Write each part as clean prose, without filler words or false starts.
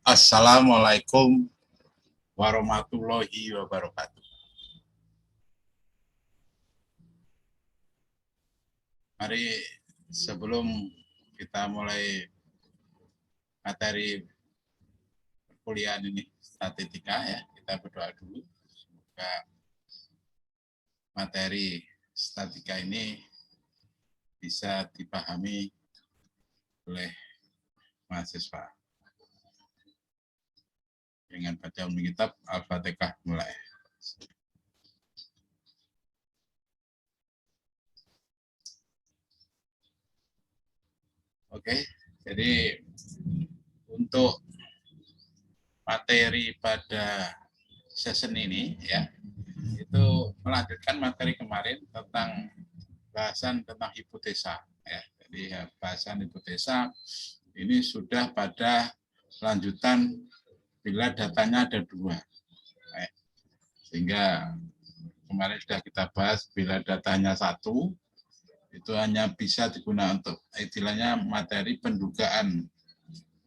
Assalamualaikum warahmatullahi wabarakatuh. Mari sebelum kita mulai materi perkuliahan ini statistika ya, kita berdoa dulu. Semoga materi statistika ini bisa dipahami oleh mahasiswa. Dengan baca kitab Al-Fatihah mulai. Oke, jadi untuk materi pada session ini ya, itu melanjutkan materi kemarin tentang bahasan tentang hipotesa ya. Jadi bahasan hipotesa ini sudah pada lanjutan bila datanya ada dua. Sehingga kemarin sudah kita bahas bila datanya satu, itu hanya bisa digunakan untuk istilahnya materi pendugaan.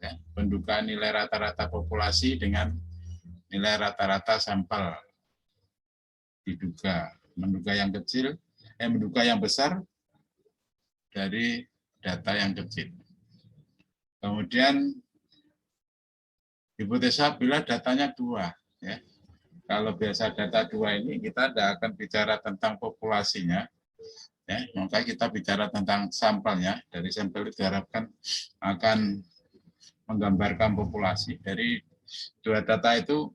Ya, pendugaan nilai rata-rata populasi dengan nilai rata-rata sampel diduga. Menduga yang kecil, menduga yang besar dari data yang kecil. Kemudian hipotesa bila datanya dua, ya. Kalau biasa data dua ini kita tidak akan bicara tentang populasinya, ya, maka kita bicara tentang sampelnya. Dari sampel itu diharapkan akan menggambarkan populasi. Dari dua data itu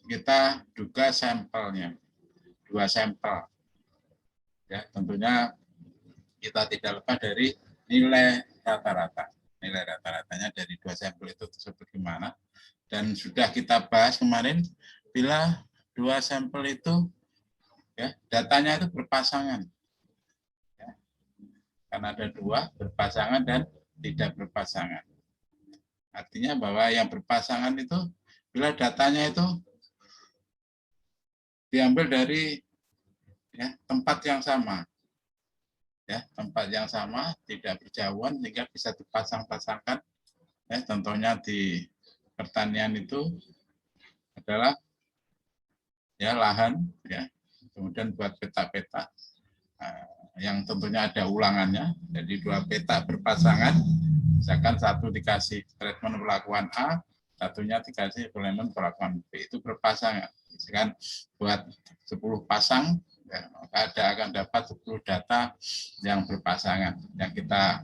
kita duga sampelnya, dua sampel. Ya, tentunya kita tidak lepas dari nilai rata-rata. Nilai rata-ratanya dari dua sampel itu tersebut gimana. Dan sudah kita bahas kemarin, bila dua sampel itu ya datanya itu berpasangan. Ya. Karena ada dua, berpasangan dan tidak berpasangan. Artinya bahwa yang berpasangan itu bila datanya itu diambil dari ya, tempat yang sama. Ya, tempat yang sama, tidak berjauhan sehingga bisa dipasang-pasangkan. Ya, contohnya di pertanian itu adalah ya lahan, ya, kemudian buat peta-peta yang tentunya ada ulangannya. Jadi dua peta berpasangan, misalkan satu dikasih treatment perlakuan A, satunya dikasih treatment perlakuan B, itu berpasangan. Misalkan buat 10 pasang, ya, maka akan dapat 10 data yang berpasangan. Yang kita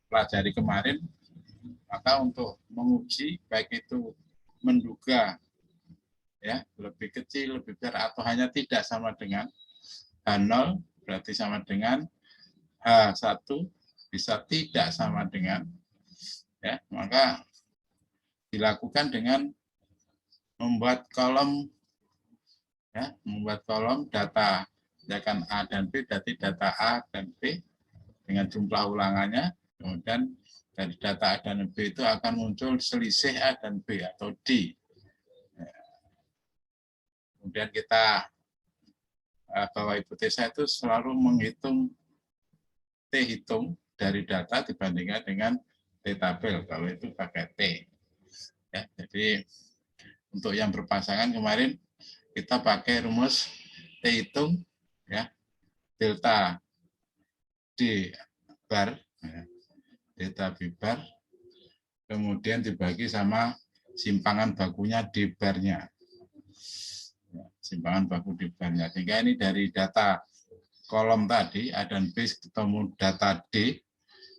pelajari kemarin, maka untuk menguji baik itu menduga ya lebih kecil, lebih besar atau hanya tidak sama dengan H0 berarti sama dengan H1 bisa tidak sama dengan ya, maka dilakukan dengan membuat kolom ya, membuat kolom data misalkan A dan B, berarti data A dan B dengan jumlah ulangannya, kemudian dari data A dan B itu akan muncul selisih A dan B atau D. Kemudian kita bahwa hipotesa itu selalu menghitung T hitung dari data dibandingkan dengan T tabel, kalau itu pakai T. Ya, jadi untuk yang berpasangan kemarin kita pakai rumus T hitung ya, delta D bar, ya, delta B bar, kemudian dibagi sama simpangan bakunya D barnya. Ya, simpangan baku D barnya. Sehingga ini dari data kolom tadi A dan B ketemu data D,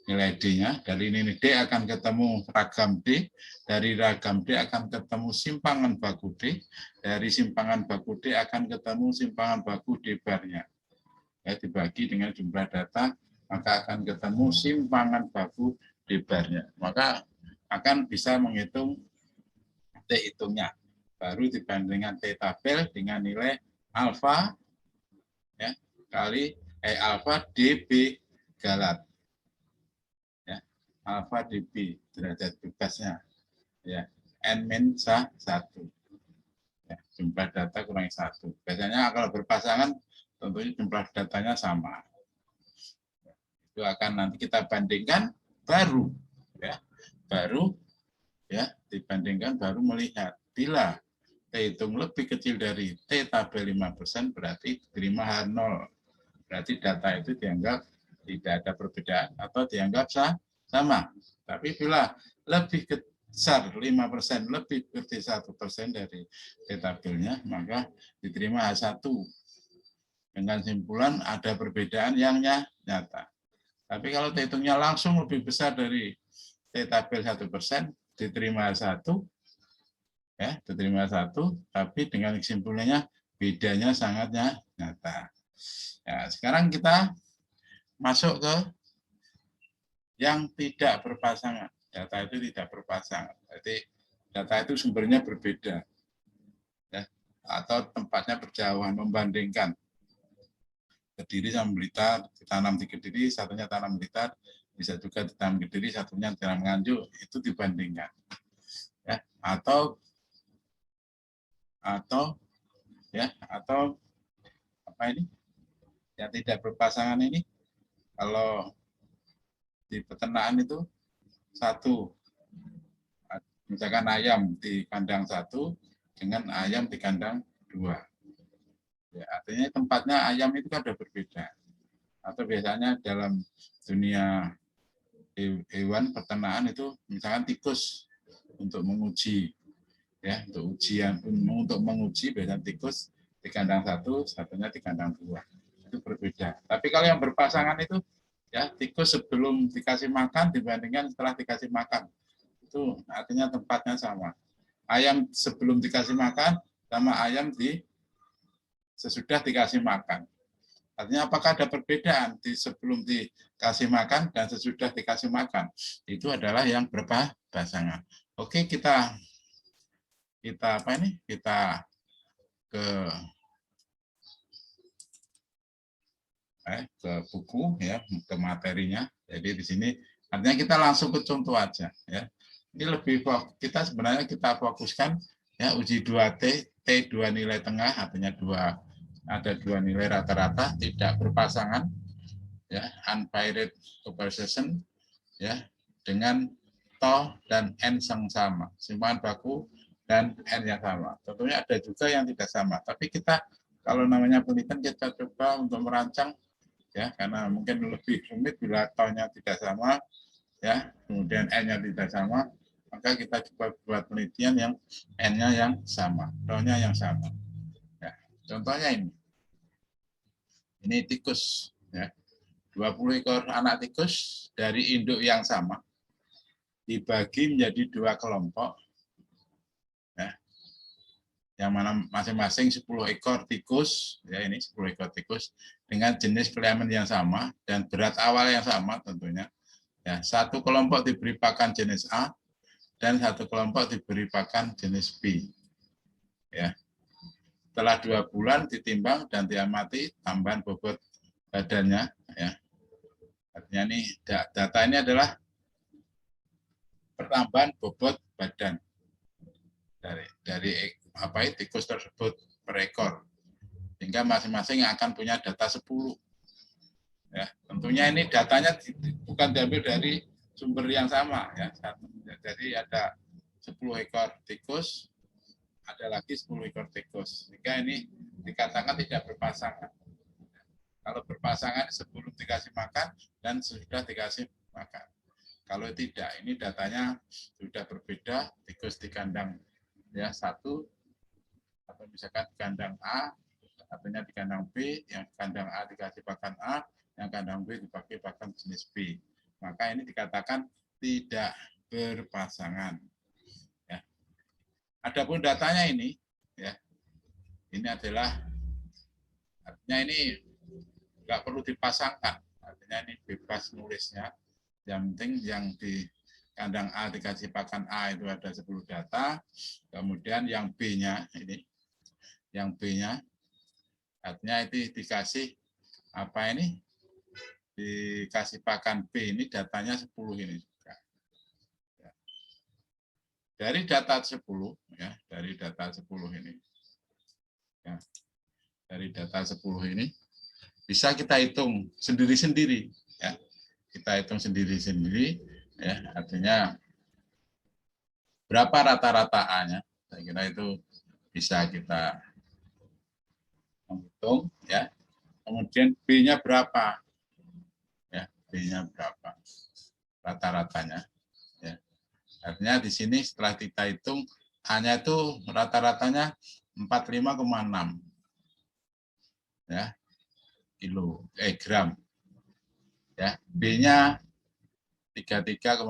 nilai D-nya, dari ini D akan ketemu ragam D, dari ragam D akan ketemu simpangan baku D, dari simpangan baku D akan ketemu simpangan baku D barnya. Ya, dibagi dengan jumlah data, maka akan ketemu simpangan baku D barnya. Maka akan bisa menghitung T hitungnya. Baru dibandingkan T tabel dengan nilai alfa ya, kali alfa dB galat. Alfa dB derajat bebasnya ya n-1 ya, jumlah data kurangi 1. Biasanya kalau berpasangan tentunya jumlah datanya sama, itu akan nanti kita bandingkan baru ya, baru ya dibandingkan baru melihat. Bila T hitung lebih kecil dari T tabel 5%, berarti diterima H0. Berarti data itu dianggap tidak ada perbedaan atau dianggap sama. Tapi bila lebih besar 5%, lebih dari 1% dari T tabelnya, maka diterima H1. Dengan simpulan ada perbedaan yang nyata. Tapi kalau T hitungnya langsung lebih besar dari T tabel 1%, diterima H1, ya, diterima 1, tapi dengan kesimpulannya bedanya sangat nyata. Ya, sekarang kita masuk ke yang tidak berpasangan. Data itu tidak berpasangan. Jadi data itu sumbernya berbeda, ya, atau tempatnya berjauhan, membandingkan. Kediri sama Blitar, ditanam di Kediri, satunya tanam Blitar, bisa juga ditanam Kediri, satunya tanam Nganjuk, itu dibandingkan. Ya, atau apa ini? Yang tidak berpasangan ini, kalau di peternakan itu satu, misalkan ayam di kandang 1 dengan ayam di kandang 2. Ya, artinya tempatnya ayam itu kan ada berbeda. Atau biasanya dalam dunia hewan peternakan itu misalkan tikus untuk menguji, ya, untuk menguji biasanya tikus di kandang 1, satunya di kandang 2. Itu berbeda. Tapi kalau yang berpasangan itu, ya, tikus sebelum dikasih makan dibandingkan setelah dikasih makan, itu artinya tempatnya sama. Ayam sebelum dikasih makan sama ayam sesudah dikasih makan. Artinya apakah ada perbedaan di sebelum dikasih makan dan sesudah dikasih makan? Itu adalah yang berpasangan. Oke, kita apa ini? Kita ke buku, ya, ke materinya. Jadi di sini artinya kita langsung ke contoh aja, ya. Ini lebih kita sebenarnya kita fokuskan, ya, uji 2T, T 2 nilai tengah, artinya ada 2 nilai rata-rata tidak berpasangan, ya, unpaired comparison, ya, dengan toh dan n yang sama, simpangan baku dan n yang sama. Tentunya ada juga yang tidak sama, tapi kita kalau namanya penelitian kita coba untuk merancang, ya, karena mungkin lebih rumit bila tohnya tidak sama, ya, kemudian n-nya tidak sama, maka kita coba buat penelitian yang n-nya yang sama, tohnya yang sama. Ya, contohnya ini tikus, ya, 20 ekor anak tikus dari induk yang sama dibagi menjadi 2 kelompok, ya, yang mana masing-masing 10 ekor tikus, ya, ini 10 ekor tikus dengan jenis kelamin yang sama dan berat awal yang sama tentunya. Ya, satu kelompok diberi pakan jenis A dan satu kelompok diberi pakan jenis B. Ya. Setelah 2 bulan ditimbang dan diamati tambahan bobot badannya. Ya. Artinya ini data ini adalah pertambahan bobot badan dari apa itu tikus tersebut per ekor. Sehingga masing-masing akan punya data 10. Ya, tentunya ini datanya bukan diambil dari sumber yang sama, ya. Jadi ada 10 ekor tikus, ada lagi 10 ekor tikus. Sehingga ini dikatakan tidak berpasangan. Kalau berpasangan sebelum dikasih makan dan sudah dikasih makan. Kalau tidak, ini datanya sudah berbeda. Tikus di kandang, ya, 1, atau misalkan di kandang A, artinya di kandang B, yang kandang A dikasih pakan A, yang kandang B dipakai pakan jenis B. Maka ini dikatakan tidak berpasangan. Ya. Adapun datanya ini, ya, ini adalah artinya ini nggak perlu dipasangkan, artinya ini bebas nulisnya. Yang penting yang di kandang A dikasih pakan A itu ada 10 data, kemudian yang B-nya ini, yang B-nya artinya itu dikasih apa ini? Dikasih pakan B ini datanya 10 ini juga. Ya. Dari data 10, ya, dari data 10 ini. Ya. Dari data 10 ini bisa kita hitung sendiri-sendiri, ya. Kita hitung sendiri-sendiri, ya, artinya berapa rata-rata A-nya. Saya kira itu bisa kita menghitung ya. Kemudian B-nya berapa? Ya, B-nya berapa? Rata-ratanya ya. Artinya di sini setelah kita hitung A-nya itu rata-ratanya 45,6 ya gram ya. B-nya 33,8.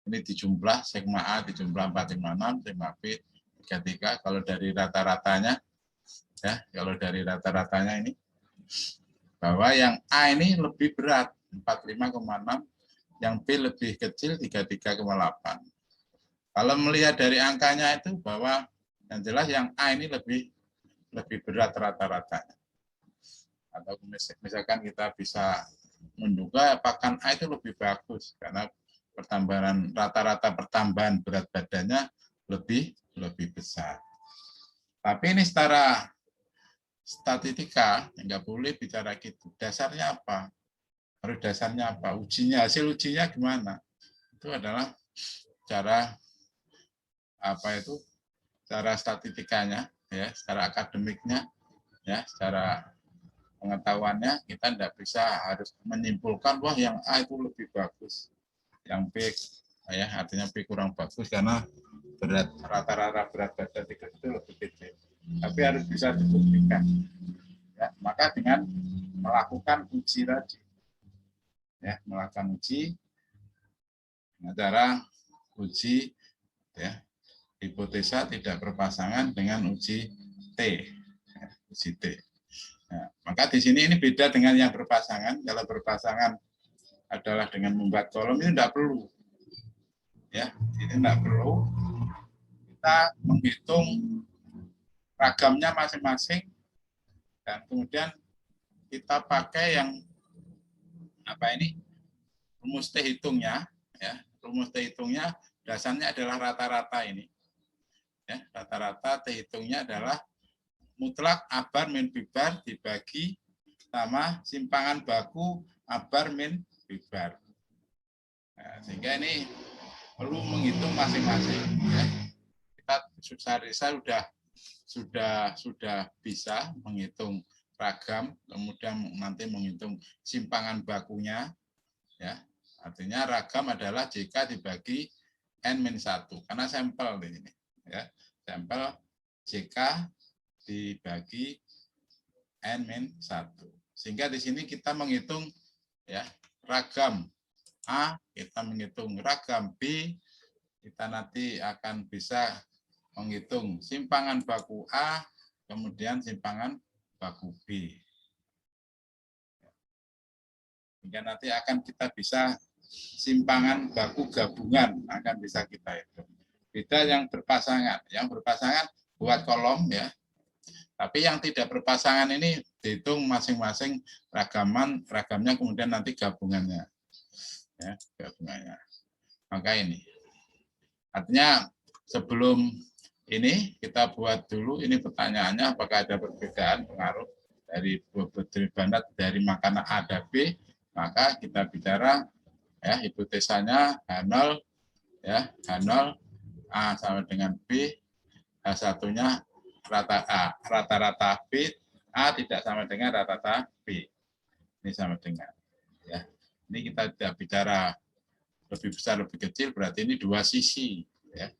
Ini dijumlah sigma A dijumlah 456, sigma B 33. Kalau dari rata-ratanya ya, kalau dari rata-ratanya ini bahwa yang A ini lebih berat 45,6, yang B lebih kecil 33,8. Kalau melihat dari angkanya itu bahwa yang jelas yang A ini lebih berat rata-ratanya. Atau misalkan kita bisa menduga pakan A itu lebih bagus karena rata-rata pertambahan berat badannya lebih besar. Tapi ini secara statistika nggak boleh bicara gitu. Dasarnya apa? Harus dasarnya apa? Hasil ujinya gimana? Itu adalah cara cara statistikanya ya, secara akademiknya ya, secara pengetahuannya kita tidak bisa harus menyimpulkan wah yang A itu lebih bagus, yang B ya artinya B kurang bagus karena rata-rata berat badan itu lebih kecil. Tapi harus bisa dibuktikan. Ya, maka dengan melakukan uji tadi, ya melakukan uji dengan cara uji ya hipotesa tidak berpasangan dengan uji T, ya, uji T. Nah, maka di sini ini beda dengan yang berpasangan. Kalau berpasangan adalah dengan membuat kolom ini tidak perlu, ya ini tidak perlu. Kita menghitung ragamnya masing-masing dan kemudian kita pakai yang rumus T hitungnya, ya rumus T hitungnya dasarnya adalah rata-rata ini, ya rata-rata T hitungnya adalah mutlak abar min bibar dibagi sama simpangan baku abar min bibar. Nah, sehingga ini perlu menghitung masing-masing. Ya. Saya sudah bisa menghitung ragam, kemudian nanti menghitung simpangan bakunya. Ya, artinya ragam adalah JK dibagi N-1 karena sampel di sini. Ya, sampel JK dibagi N-1. Sehingga di sini kita menghitung ya ragam A, kita menghitung ragam B, kita nanti akan bisa menghitung simpangan baku A, kemudian simpangan baku B. Sehingga nanti akan kita bisa simpangan baku gabungan akan bisa kita hitung. Beda yang berpasangan. Yang berpasangan buat kolom ya. Tapi yang tidak berpasangan ini dihitung masing-masing ragamnya kemudian nanti gabungannya. Ya, gabungannya. Maka ini. Artinya sebelum ini kita buat dulu ini pertanyaannya apakah ada perbedaan pengaruh dari bandat dari makanan A dan B, maka kita bicara ya hipotesanya H0 ya H0 A sama dengan B, H1-nya rata-rata B, A tidak sama dengan rata-rata B. Ini sama dengan ya. Ini kita tidak bicara lebih besar lebih kecil berarti ini dua sisi ya.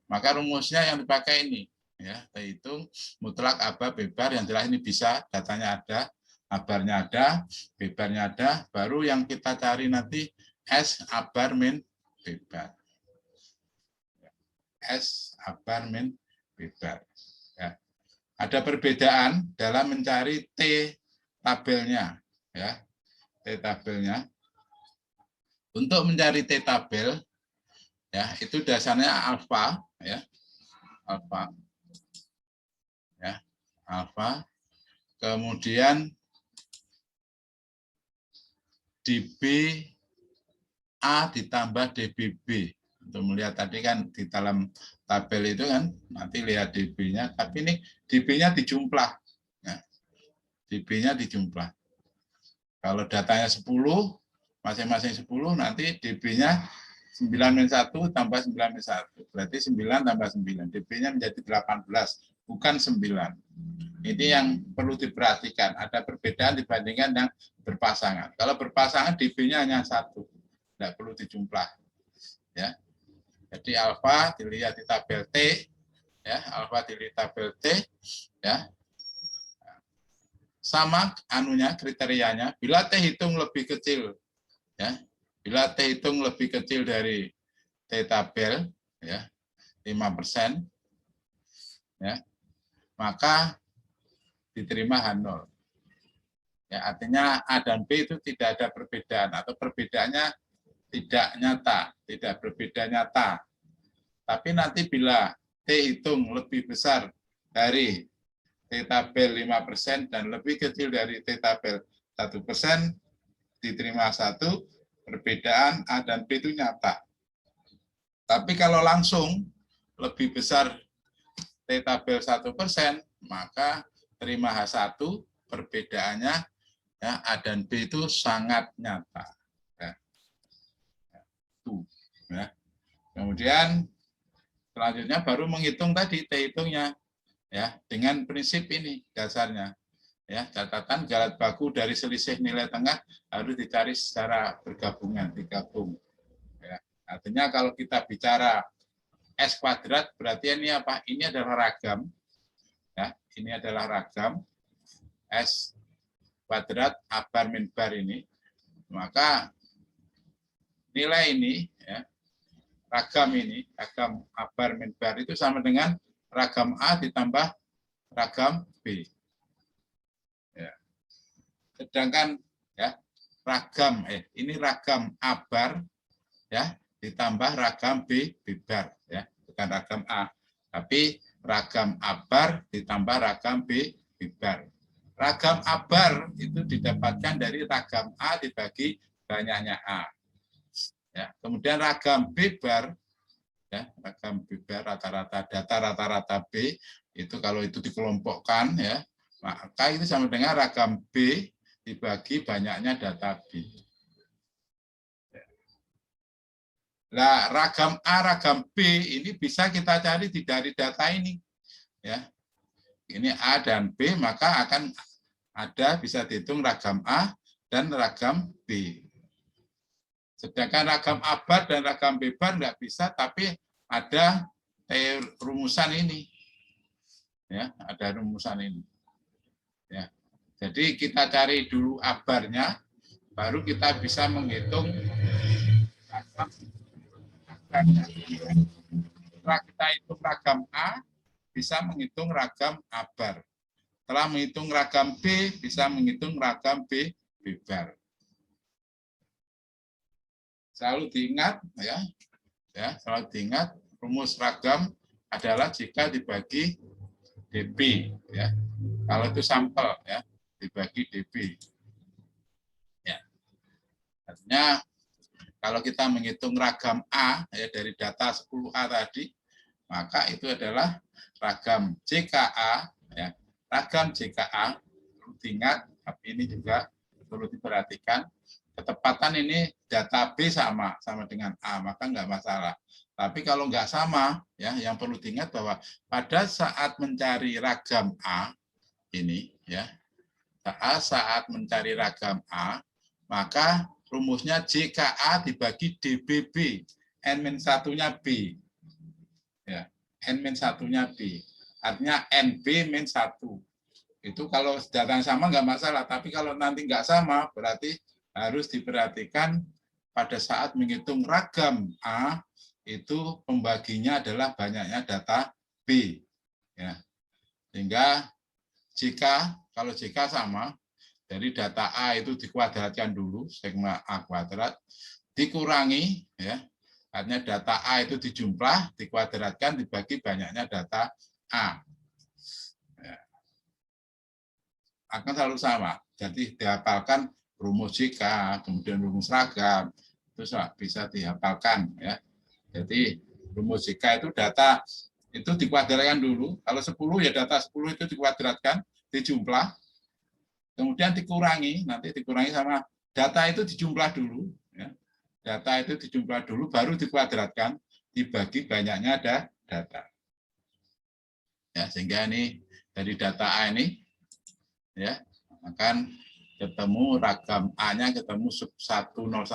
Maka rumusnya yang dipakai ini ya, hitung mutlak abar bebar yang jelas ini bisa datanya ada, abarnya ada, bebarnya ada, baru yang kita cari nanti S abar min bebar. S abar min bebar. Ya. Ada perbedaan dalam mencari T tabelnya ya. T tabelnya. Untuk mencari T tabel ya, itu dasarnya alfa ya. Alfa. Ya, alfa. Kemudian dB A ditambah dBB. Untuk melihat tadi kan di dalam tabel itu kan nanti lihat dB-nya, tapi ini dB-nya dijumlah. Ya. dB-nya dijumlah. Kalau datanya 10, masing-masing 10, nanti DB-nya 9-1 tambah 9-1. Berarti 9 tambah 9. DB-nya menjadi 18, bukan 9. Ini yang perlu diperhatikan. Ada perbedaan dibandingkan yang berpasangan. Kalau berpasangan DB-nya hanya 1. Tidak perlu dijumlah. Ya. Jadi alfa dilihat di tabel T. Ya, alfa dilihat tabel T. Ya. Sama anunya, kriterianya. Bila T hitung lebih kecil, ya, bila T hitung lebih kecil dari T tabel, ya, 5%, ya, maka diterima H0. Ya, artinya A dan B itu tidak ada perbedaan, atau perbedaannya tidak nyata, tidak berbeda nyata. Tapi nanti bila T hitung lebih besar dari T tabel 5% dan lebih kecil dari T tabel 1%, diterima 1, perbedaan A dan B itu nyata. Tapi kalau langsung lebih besar T tabel 1%, maka terima H1, perbedaannya ya, A dan B itu sangat nyata. Ya. Ya. Kemudian selanjutnya baru menghitung tadi T hitungnya, ya, dengan prinsip ini dasarnya. Ya, catatan galat baku dari selisih nilai tengah harus dicari secara bergabungan, digabung. Ya, artinya kalau kita bicara S kuadrat, berarti ini apa? Ini adalah ragam. Ya, ini adalah ragam S kuadrat A bar min bar ini. Maka nilai ini, ya, ragam ini, ragam A bar min bar itu sama dengan ragam A ditambah ragam B. Ya. Sedangkan ya ragam ini ragam A bar ya ditambah ragam B bar ya, bukan ragam A, tapi ragam A bar ditambah ragam B bar. Ragam A bar itu didapatkan dari ragam A dibagi banyaknya A. Ya, kemudian ragam B bar ya, ragam B bar rata-rata data rata-rata B itu kalau itu dikelompokkan ya, maka itu sama dengan ragam B dibagi banyaknya data B. Nah, ragam A, ragam B ini bisa kita cari dari data ini. Ya. Ini A dan B, maka akan ada bisa dihitung ragam A dan ragam B. Sedangkan ragam A bar dan ragam B bar nggak bisa, tapi ada rumusan ini. Ya, ada rumusan ini. Ya. Jadi kita cari dulu A barnya, baru kita bisa menghitung ragam. Setelah kita hitung ragam A, bisa menghitung ragam A bar. Setelah menghitung ragam B, bisa menghitung ragam B bar. Selalu diingat, ya, selalu diingat rumus ragam adalah jika dibagi DB, ya. Kalau itu sampel, ya, dibagi DB. Ya. Artinya kalau kita menghitung ragam A ya, dari data 10A tadi, maka itu adalah ragam JKA. Ya. Ragam JKA, perlu diingat, tapi ini juga perlu diperhatikan. Ketepatan ini data B sama dengan A, maka nggak masalah. Tapi kalau nggak sama, ya, yang perlu diingat bahwa pada saat mencari ragam A, ini, ya, saat mencari ragam A, maka rumusnya JKA dibagi DBB, N-1-nya B. Ya, N-1-nya B. Artinya NB-1. Itu kalau data sama nggak masalah, tapi kalau nanti nggak sama, berarti harus diperhatikan pada saat menghitung ragam A, itu pembaginya adalah banyaknya data B. Ya. Sehingga jika, kalau jika sama, dari data A itu dikuadratkan dulu, sigma A kuadrat, dikurangi, ya, artinya data A itu dijumlah, dikuadratkan, dibagi banyaknya data A. Ya. Akan selalu sama, jadi dihafalkan rumus jika, kemudian rumus ragam, itu bisa dihafalkan. Ya. Jadi rumus jika itu data itu dikuadratkan dulu, kalau 10 ya data 10 itu dikuadratkan, dijumlah, kemudian dikurangi, nanti dikurangi sama data itu dijumlah dulu, ya. Data itu dijumlah dulu, baru dikuadratkan, dibagi banyaknya ada data. Ya, sehingga ini dari data A ini, ya, akan ketemu ragam A-nya ketemu 101,6.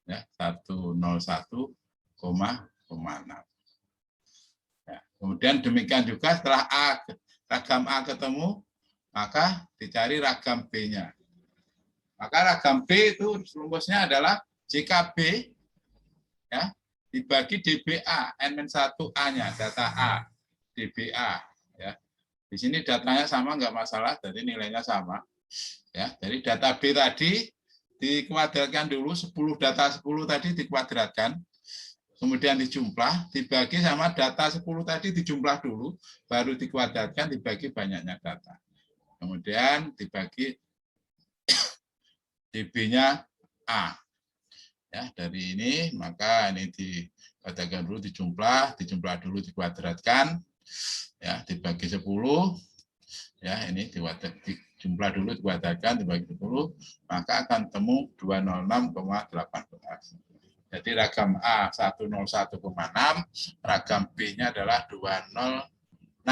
Ya, 101,6. Ya, kemudian demikian juga setelah ragam A ketemu, maka dicari ragam B-nya. Maka ragam B itu rumusnya adalah JKB, ya, dibagi DBA, N-1A-nya, data A, DBA. Ya. Di sini datanya sama, nggak masalah, jadi nilainya sama. Ya, dari data B tadi dikuadratkan dulu, 10 data 10 tadi dikuadratkan, kemudian dijumlah, dibagi sama data 10 tadi dijumlah dulu, baru dikuadratkan, dibagi banyaknya data. Kemudian dibagi DB-nya A. Ya, dari ini, maka ini dikuadratkan dulu, dijumlah dulu, dikuadratkan, ya, dibagi 10, ya, ini dijumlah dulu, dikuadratkan, dibagi 10, maka akan temu 206,18. Jadi ragam A 101,6, ragam B-nya adalah 206,18.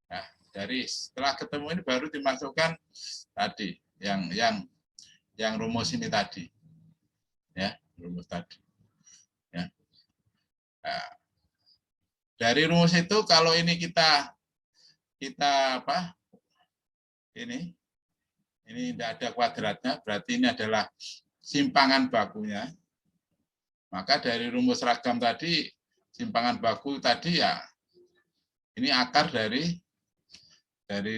Nah, dari setelah ketemu ini baru dimasukkan tadi yang rumus ini tadi, ya, rumus tadi. Ya. Nah, dari rumus itu kalau ini kita apa? Ini tidak ada kuadratnya, berarti ini adalah simpangan bakunya. Maka dari rumus ragam tadi, simpangan baku tadi, ya, ini akar dari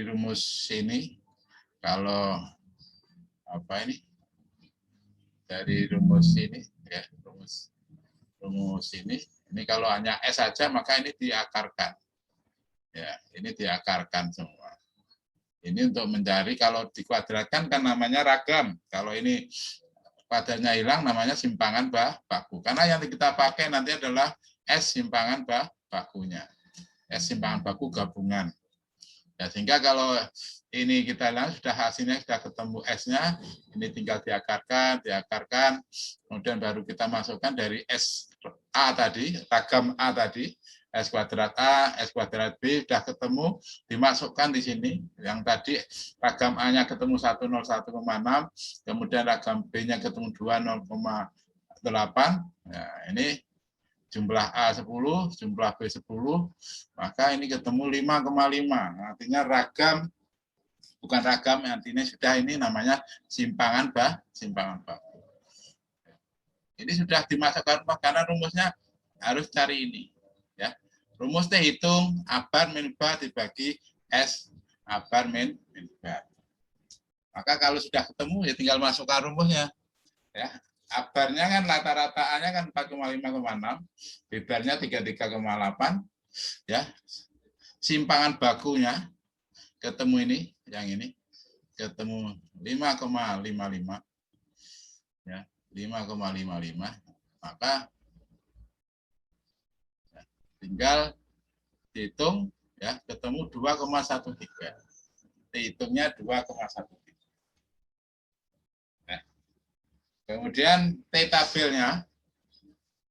rumus ini. Kalau apa ini? Dari rumus ini, ya, rumus ini kalau hanya S saja, maka ini diakarkan. Ya, ini diakarkan semua. Ini untuk mencari, kalau dikuadratkan kan namanya ragam. Kalau ini kuadratnya hilang, namanya simpangan baku. Karena yang kita pakai nanti adalah S simpangan bakunya. S simpangan baku gabungan. Ya, sehingga kalau ini kita lihat sudah hasilnya, sudah ketemu S-nya, ini tinggal diakarkan, kemudian baru kita masukkan dari S A tadi, ragam A tadi, S kuadrat A, S kuadrat B, sudah ketemu, dimasukkan di sini. Yang tadi ragam A-nya ketemu 101,6, kemudian ragam B-nya ketemu 20,8, nah, ini jumlah A 10, jumlah B 10, maka ini ketemu 5,5. Artinya ragam, bukan ragam, artinya sudah ini namanya simpangan baku. Ini sudah dimasukkan karena rumusnya harus cari ini. Ya. Rumusnya hitung A-bar min bar dibagi S A-bar min bar. Maka kalau sudah ketemu ya tinggal masukkan rumusnya. Ya. A-barnya kan rata-rata A-nya kan 4,5,6, B-barnya 33,8, ya. Simpangan bakunya ketemu ini, yang ini ketemu 5,55, ya, 5,55, maka ya, tinggal dihitung, ya, ketemu 2,13. Dihitungnya 2,13. Kemudian T tabelnya,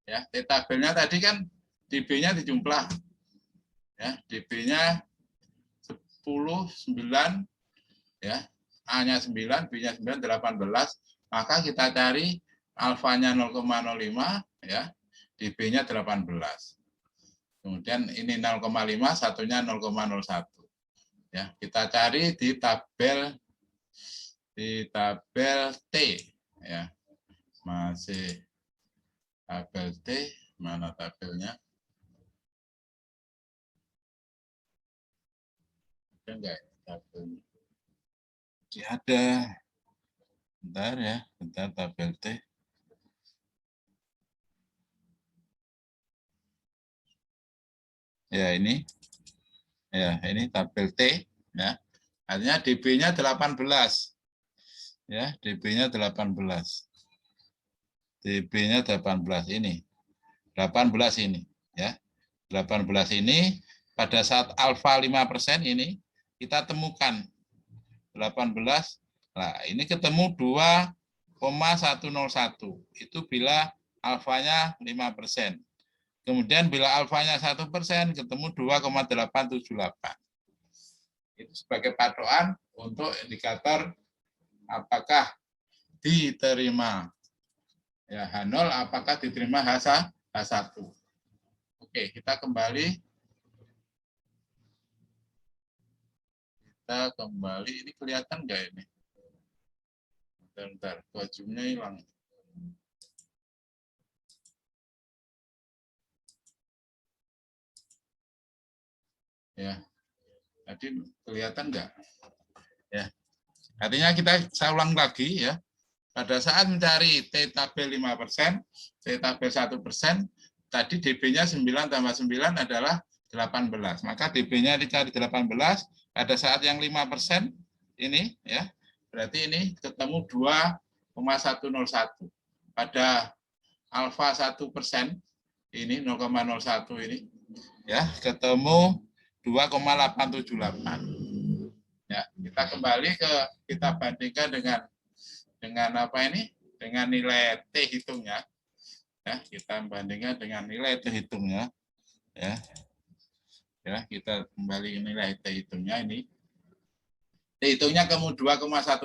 ya, T tabelnya tadi kan DB-nya dijumlah, ya, DB-nya 10, 9, ya, A-nya 9, B-nya 9, 18, maka kita cari alfanya 0,05, ya, DB-nya 18. Kemudian ini 0,5, satunya 0,01. Ya, kita cari di tabel T, ya. Masih tabel T, mana tabelnya? Ada enggak tabelnya? Ada. Bentar ya, bentar tabel T. Ya, ini. Ya, ini tabel T, ya. Artinya DB-nya 18. Ya, DB-nya 18. DB-nya 18 ini. 18 ini, ya. 18 ini pada saat alfa 5% ini kita temukan 18. Nah, ini ketemu 2,101. Itu bila alfanya 5%. Kemudian bila alfanya 1%, ketemu 2,878. Itu sebagai patokan untuk indikator apakah diterima ya H0, apakah diterima H1. Oke, kita kembali. Ini kelihatan nggak ini? Bentar, zoomnya hilang. Ya, tadi kelihatan nggak? Ya, artinya saya ulang lagi ya. Pada saat mencari T tabel 5%, T tabel 1%, tadi DB-nya 9 tambah 9 adalah 18. Maka DB-nya dicari 18, pada saat yang 5% ini ya, berarti ini ketemu 2,101. Pada alfa 1% ini 0,01 ini ya, ketemu 2,878. Ya, kita kembali kita bandingkan dengan apa ini? Dengan nilai T hitungnya. Ya, kita bandingkan dengan nilai T hitungnya. Ya. Ya, kita kembali nilai T hitungnya ini. T hitungnya kamu 2,13.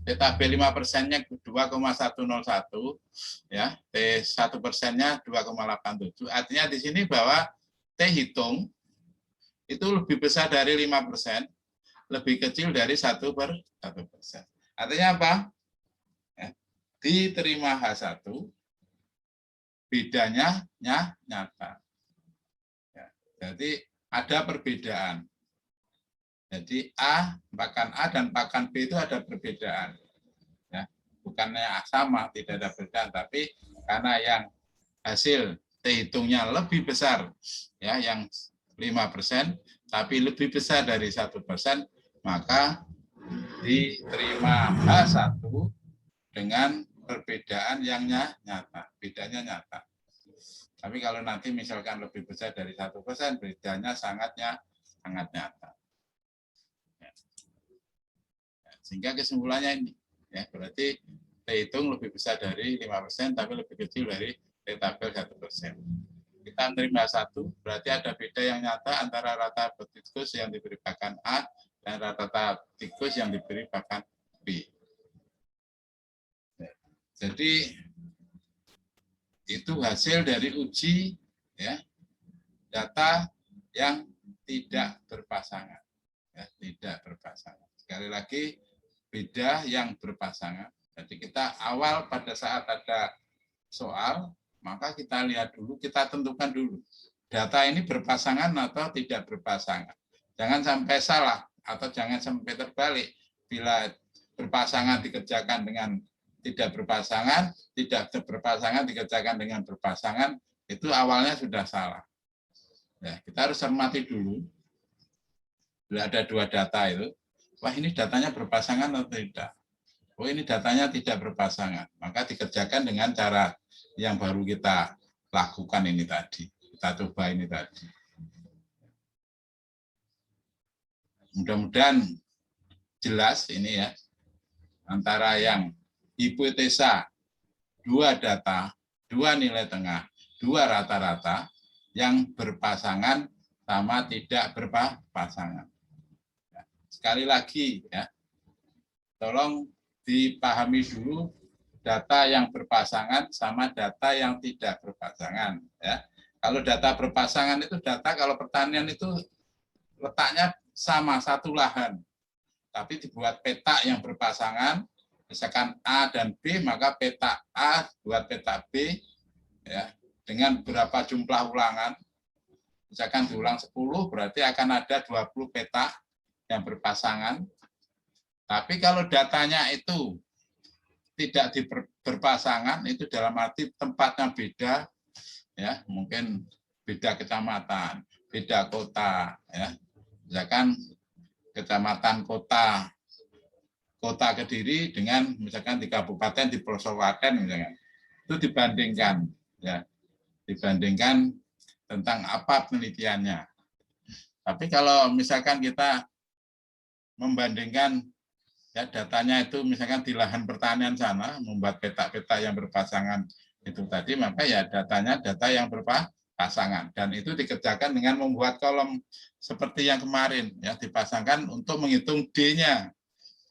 T tabel 5%-nya 2,101. Ya, T 1%-nya 2,87. Artinya di sini bahwa T hitung itu lebih besar dari 5%, lebih kecil dari 1%. Artinya apa? Ya, diterima H1, bedanya nyata. Ya, jadi ada perbedaan. Jadi pakan A dan pakan B itu ada perbedaan. Ya, bukannya sama, tidak ada perbedaan, tapi karena yang hasil T hitungnya lebih besar, ya, yang 5%, tapi lebih besar dari 1%, maka diterima H1 dengan perbedaan yang nyata, bedanya nyata. Tapi kalau nanti misalkan lebih besar dari 1%, bedanya sangat nyata. Sehingga kesimpulannya ini, ya, berarti T hitung lebih besar dari 5%, tapi lebih kecil dari T tabel 1%. Kita menerima 1, berarti ada beda yang nyata antara rata tikus yang diberi pakan A dan rata tikus yang diberi pakan B. Jadi itu hasil dari uji ya, data yang tidak berpasangan. Ya, tidak berpasangan. Sekali lagi, beda yang berpasangan. Jadi kita awal pada saat ada soal, maka kita lihat dulu, kita tentukan dulu. Data ini berpasangan atau tidak berpasangan. Jangan sampai salah atau jangan sampai terbalik. Bila berpasangan dikerjakan dengan tidak berpasangan, tidak berpasangan dikerjakan dengan berpasangan, itu awalnya sudah salah. Ya, kita harus cermati dulu. Bila ada dua data itu, wah ini datanya berpasangan atau tidak. Oh ini datanya tidak berpasangan. Maka dikerjakan dengan cara yang baru kita lakukan ini tadi. Kita coba ini tadi. Mudah-mudahan jelas ini ya. Antara yang hipotesa, dua data, dua nilai tengah, dua rata-rata yang berpasangan sama tidak berpasangan. Sekali lagi ya, tolong dipahami dulu data yang berpasangan sama data yang tidak berpasangan. Ya. Kalau data berpasangan itu data kalau pertanian itu letaknya sama satu lahan, tapi dibuat peta yang berpasangan, misalkan A dan B, maka peta A buat peta B ya, dengan berapa jumlah ulangan. Misalkan diulang 10, berarti akan ada 20 peta yang berpasangan. Tapi kalau datanya itu tidak berpasangan, itu dalam arti tempatnya beda, ya mungkin beda kecamatan, beda kota, ya misalkan kecamatan kota Kediri dengan misalkan di kabupaten di Kabupaten misalkan, itu dibandingkan, ya dibandingkan tentang apa penelitiannya. Tapi kalau misalkan kita membandingkan ya datanya itu misalkan di lahan pertanian sana membuat peta-peta yang berpasangan itu tadi, maka ya datanya data yang berpasangan, dan itu dikerjakan dengan membuat kolom seperti yang kemarin ya, dipasangkan untuk menghitung D-nya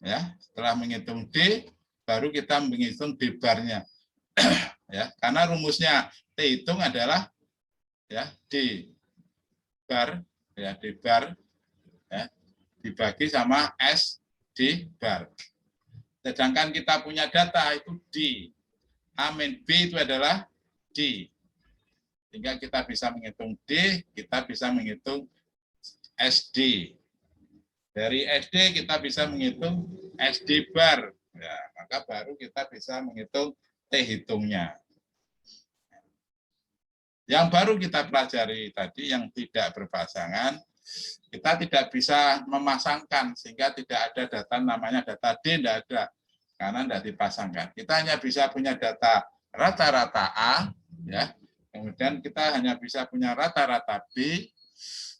ya. Setelah menghitung D baru kita menghitung D barnya ya, karena rumusnya T hitung adalah ya D bar ya, D bar ya dibagi sama S D bar. Sedangkan kita punya data itu D, A min B itu adalah D. Sehingga kita bisa menghitung D, kita bisa menghitung SD. Dari SD kita bisa menghitung SD bar. Ya, maka baru kita bisa menghitung T hitungnya. Yang baru kita pelajari tadi yang tidak berpasangan, kita tidak bisa memasangkan sehingga tidak ada data namanya data D, tidak ada karena tidak dipasangkan. Kita hanya bisa punya data rata-rata A, ya. Kemudian kita hanya bisa punya rata-rata B,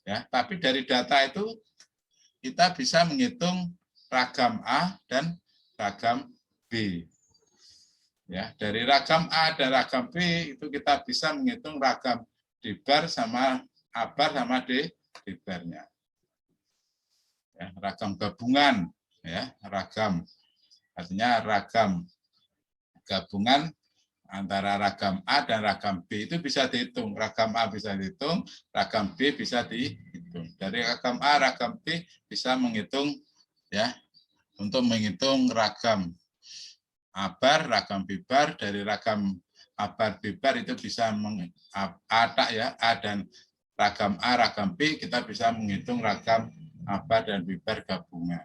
ya. Tapi dari data itu kita bisa menghitung ragam A dan ragam B. Ya, dari ragam A dan ragam B itu kita bisa menghitung ragam D bar sama A bar sama D barnya. Ya, ragam gabungan, ya, ragam artinya ragam gabungan antara ragam A dan ragam B itu bisa dihitung. Ragam A bisa dihitung, ragam B bisa dihitung. Dari ragam A, ragam B bisa menghitung ya untuk menghitung ragam A bar, ragam B bar. Dari ragam A bar, B bar itu bisa ya A dan ragam A, ragam B kita bisa menghitung ragam A bar dan B bar gabungan.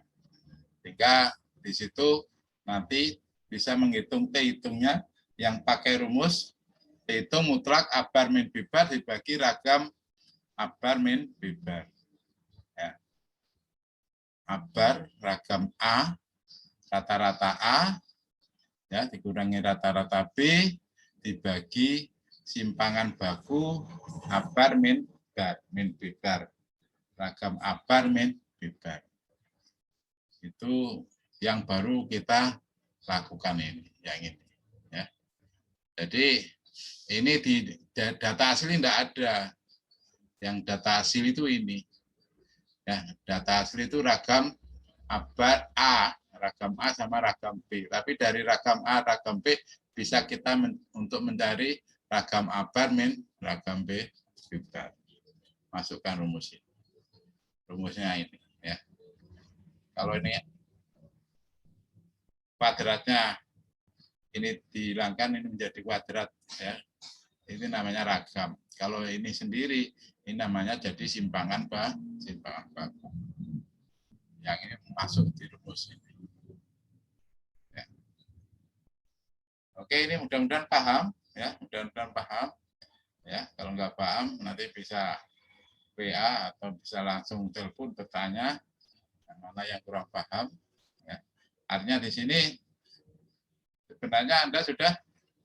Sehingga di situ nanti bisa menghitung T hitungnya yang pakai rumus T hitung mutlak A bar min B bar dibagi ragam A bar min B bar. Ya. A bar ragam A rata-rata A ya dikurangi rata-rata B dibagi simpangan baku A bar min B bar ragam A bar min B bar. Itu yang baru kita lakukan ini, yang ini ya. Jadi ini di data asli tidak ada. Yang data asli itu ini. Ya, data asli itu ragam A bar A, ragam A sama ragam B. Tapi dari ragam A, ragam B bisa kita untuk mencari ragam A bar min ragam B bar. Masukkan rumus ini. Rumusnya ini ya. Kalau ini kuadratnya ini dihilangkan, ini menjadi kuadrat ya. Ini namanya ragam. Kalau ini sendiri, ini namanya jadi simpangan baku. Yang ini masuk di rumus ini. Ya. Oke, ini mudah-mudahan paham ya, mudah-mudahan paham. Ya, kalau nggak paham nanti bisa WA atau bisa langsung telepon bertanya mana yang kurang paham. Ya. Artinya di sini sebenarnya Anda sudah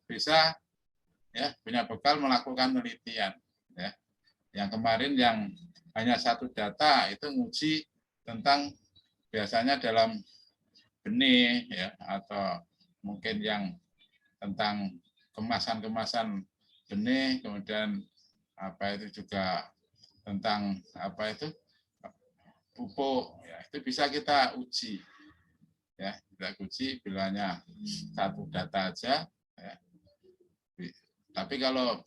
bisa ya punya bekal melakukan penelitian ya. Yang kemarin yang hanya satu data itu nguji tentang biasanya dalam benih ya atau mungkin yang tentang kemasan-kemasan benih, kemudian apa itu juga tentang apa itu pupuk ya, itu bisa kita uji ya, kita uji bilanya satu data aja ya. Tapi kalau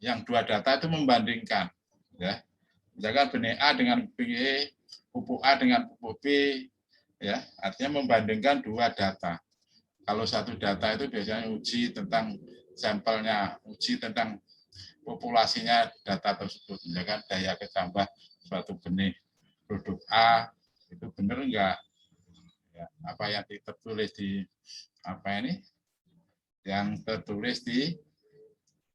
yang dua data itu membandingkan ya, misalkan benih A dengan B, pupuk A dengan pupuk B ya, artinya membandingkan dua data. Kalau satu data itu biasanya uji tentang sampelnya, uji tentang populasinya data tersebut, misalkan daya ketambah suatu benih produk A itu benar enggak ya, apa yang tertulis di apa ini yang tertulis di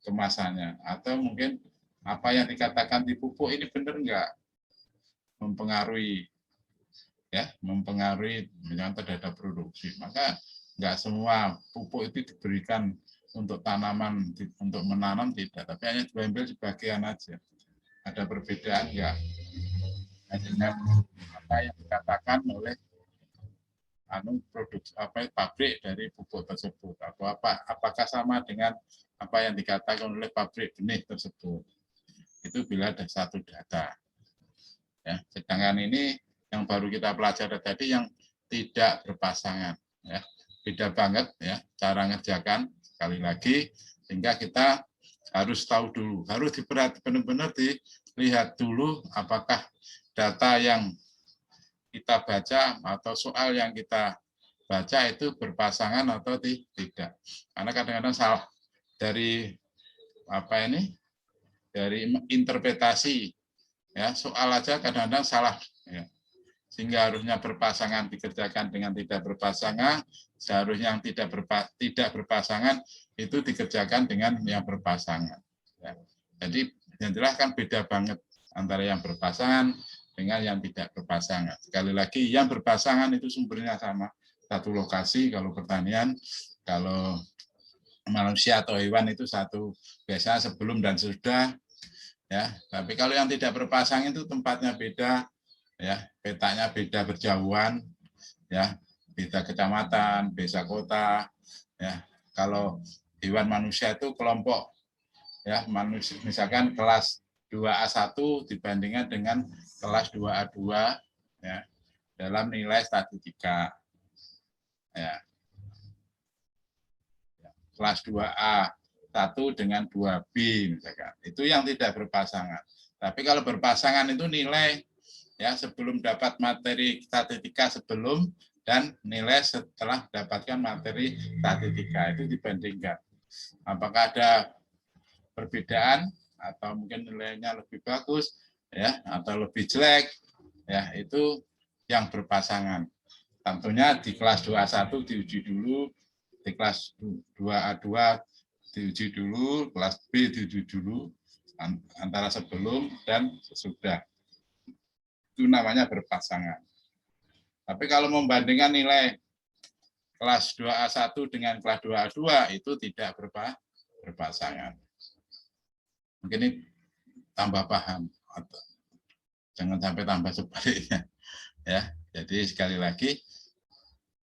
kemasannya, atau mungkin apa yang dikatakan di pupuk ini benar enggak mempengaruhi ya, mempengaruhi misalnya terhadap produksi. Maka enggak semua pupuk itu diberikan untuk tanaman, untuk menanam tidak, tapi hanya diambil sebagian aja. Ada perbedaan enggak? dengan apa yang dikatakan oleh produk pabrik dari pupuk tersebut, atau apakah sama dengan apa yang dikatakan oleh pabrik benih tersebut. Itu bila ada satu data. Ya, sedangkan ini yang baru kita pelajari tadi yang tidak berpasangan, ya. Beda banget ya cara ngerjakan, sekali lagi, sehingga kita harus tahu dulu, harus benar-benar dilihat dulu apakah data yang kita baca atau soal yang kita baca itu berpasangan atau tidak. Karena kadang-kadang salah dari dari interpretasi, ya, soal aja kadang-kadang salah, ya. Sehingga harusnya berpasangan dikerjakan dengan tidak berpasangan, seharusnya yang tidak berpasangan itu dikerjakan dengan yang berpasangan. Ya. Jadi yang jelas kan beda banget antara yang berpasangan dengan yang tidak berpasangan. Sekali lagi, yang berpasangan itu sumbernya sama, satu lokasi. Kalau pertanian, kalau manusia atau hewan itu satu, biasanya sebelum dan sesudah. Ya, tapi kalau yang tidak berpasangan itu tempatnya beda, ya, petanya beda berjauhan, ya, beda kecamatan, beda kota, ya. Kalau hewan manusia itu kelompok, ya, manusia misalkan kelas 2A1 dibandingkan dengan kelas 2A2, ya, dalam nilai statistika, ya. Kelas 2A1 dengan 2B misalkan, itu yang tidak berpasangan. Tapi kalau berpasangan itu nilai, ya, sebelum dapat materi statistika sebelum dan nilai setelah dapatkan materi statistika itu dibandingkan. Apakah ada perbedaan atau mungkin nilainya lebih bagus, ya, atau lebih jelek, ya, itu yang berpasangan. Tentunya di kelas 2A1 diuji dulu, di kelas 2A2 diuji dulu, kelas B diuji dulu, antara sebelum dan sesudah. Itu namanya berpasangan. Tapi kalau membandingkan nilai kelas 2A1 dengan kelas 2A2 itu tidak berpasangan. Mungkin ini tambah paham, atau jangan sampai tambah sebaliknya. Ya, jadi sekali lagi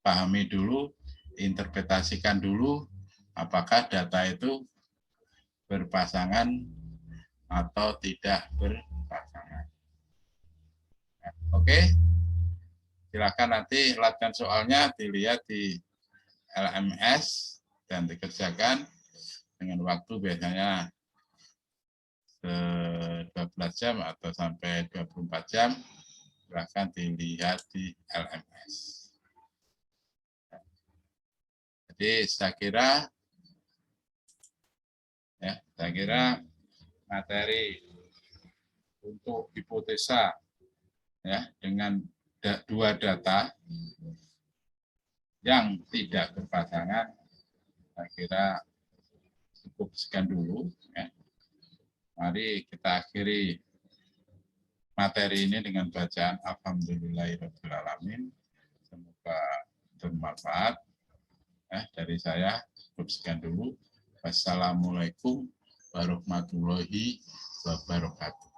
pahami dulu, interpretasikan dulu apakah data itu berpasangan atau tidak berpasangan. Oke, silakan nanti latihan soalnya dilihat di LMS dan dikerjakan dengan waktu biasanya 12 jam atau sampai 24 jam. Silakan dilihat di LMS. Jadi saya kira materi untuk hipotesa, ya, dengan dua data yang tidak berpasangan, saya kira cukup sekian dulu. Ya. Mari kita akhiri materi ini dengan bacaan Alhamdulillahirrahmanirrahim. Semoga bermanfaat. Dari saya cukup sekian dulu. Wassalamualaikum warahmatullahi wabarakatuh.